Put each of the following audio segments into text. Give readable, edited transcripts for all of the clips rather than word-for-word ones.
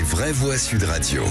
vraies voix Sud Radio.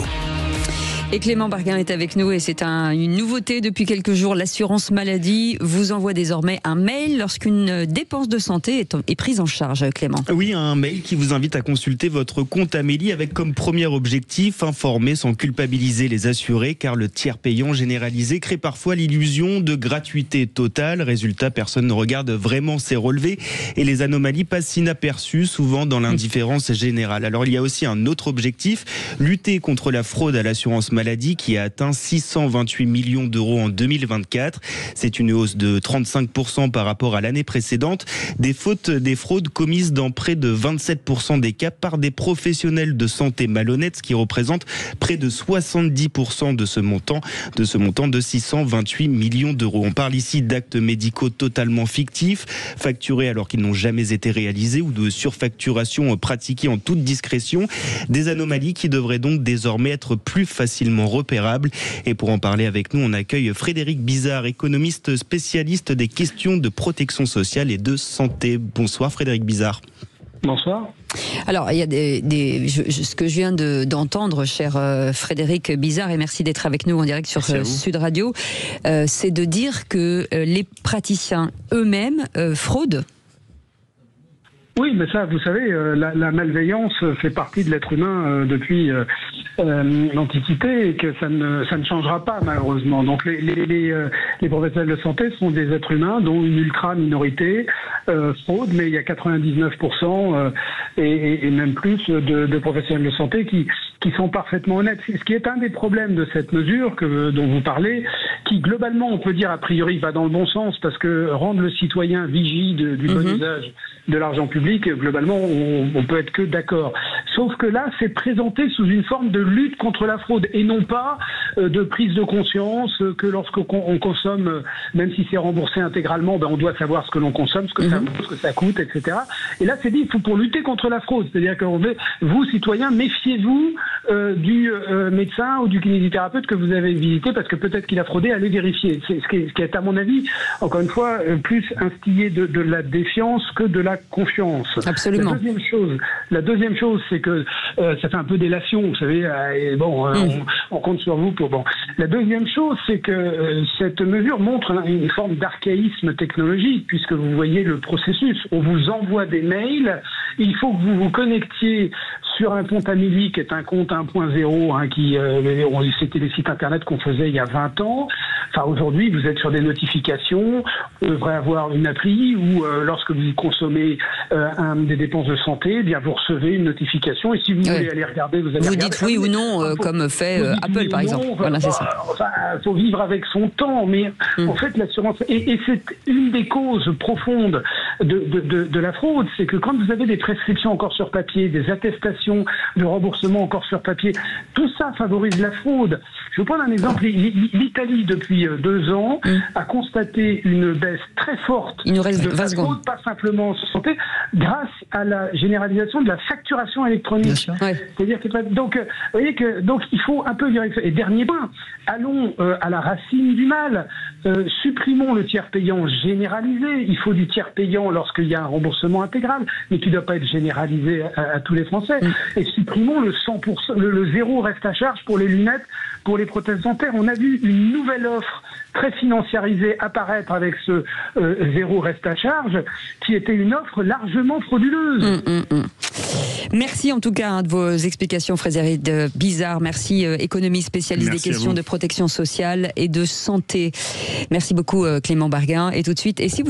Et Clément Barguin est avec nous et c'est une nouveauté depuis quelques jours. L'assurance maladie vous envoie désormais un mail lorsqu'une dépense de santé est prise en charge, Clément. Oui, un mail qui vous invite à consulter votre compte Amélie avec comme premier objectif informer sans culpabiliser les assurés, car le tiers payant généralisé crée parfois l'illusion de gratuité totale. Résultat, personne ne regarde vraiment ces relevés et les anomalies passent inaperçues, souvent dans l'indifférence générale. Alors il y a aussi un autre objectif, lutter contre la fraude à l'assurance maladie qui a atteint 628 millions d'euros en 2024. C'est une hausse de 35% par rapport à l'année précédente. Des fraudes commises dans près de 27% des cas par des professionnels de santé malhonnêtes, ce qui représente près de 70% de ce montant de 628 millions d'euros. On parle ici d'actes médicaux totalement fictifs, facturés alors qu'ils n'ont jamais été réalisés, ou de surfacturation pratiquée en toute discrétion. Des anomalies qui devraient donc désormais être plus facilement repérables. Et pour en parler avec nous, on accueille Frédéric Bizard, économiste spécialiste des questions de protection sociale et de santé. Bonsoir Frédéric Bizard. Bonsoir. Alors, il y a ce que je viens d'entendre, cher Frédéric Bizard, et merci d'être avec nous en direct sur Sud Radio, c'est de dire que les praticiens eux-mêmes fraudent. Oui, mais ça, vous savez, la malveillance fait partie de l'être humain depuis l'Antiquité et que ça ne changera pas malheureusement. Donc les professionnels de santé sont des êtres humains dont une ultra-minorité fraude, mais il y a 99% et même plus de professionnels de santé qui sont parfaitement honnêtes. Ce qui est un des problèmes de cette mesure dont vous parlez, qui globalement, on peut dire a priori, va dans le bon sens, parce que rendre le citoyen vigie du bon usage de l'argent public, globalement, on peut être que d'accord. Sauf que là, c'est présenté sous une forme de lutte contre la fraude et non pas de prise de conscience que lorsqu'on consomme, même si c'est remboursé intégralement, on doit savoir ce que l'on consomme, ce que ça coûte, etc. Et là, c'est dit, il faut pour lutter contre la fraude. C'est-à-dire que vous, citoyens, méfiez-vous du médecin ou du kinésithérapeute que vous avez visité parce que peut-être qu'il a fraudé, allez vérifier. C'est ce qui est, à mon avis, encore une fois, plus instillé de la défiance que de la confiance. Absolument. La deuxième chose, c'est que ça fait un peu délation, vous savez, et on compte sur vous pour... Bon. La deuxième chose, c'est que cette mesure montre une forme d'archaïsme technologique, puisque vous voyez le processus. On vous envoie des mails, il faut que vous vous connectiez sur un compte Amélie, qui est un compte 1.0, c'était les sites internet qu'on faisait il y a 20 ans. Enfin, aujourd'hui, vous êtes sur des notifications, vous devrez avoir une appli où, lorsque vous consommez des dépenses de santé, eh bien, vous recevez une notification, et si vous voulez aller regarder, vous allez regarder. Vous dites oui ou non, comme fait Apple, par exemple. Voilà, c'est ça. Enfin, faut vivre avec son temps, mais en fait, l'assurance... Et c'est une des causes profondes de la fraude, c'est que quand vous avez des prescriptions encore sur papier, des attestations de remboursement encore sur papier, tout ça favorise la fraude. Je vais vous prendre un exemple. L'Italie, depuis 2 ans, a constaté une baisse très forte de la fraude, pas simplement en santé, grâce à la généralisation de la facturation électronique. C'est-à-dire que donc, vous voyez que donc il faut un peu vérifier. Et dernier point, allons à la racine du mal. Supprimons le tiers payant généralisé. Il faut du tiers payant lorsqu'il y a un remboursement intégral, mais qui ne doit pas être généralisé à tous les Français. Et supprimons le 100%, le zéro reste à charge pour les lunettes, pour les prothèses dentaires. On a vu une nouvelle offre très financiarisée apparaître avec ce zéro reste à charge, qui était une offre largement frauduleuse. Merci en tout cas de vos explications, Frédéric Bizard. Merci, économiste spécialiste des questions de protection sociale et de santé. Merci beaucoup, Clément Barguin. Et tout de suite, et si vous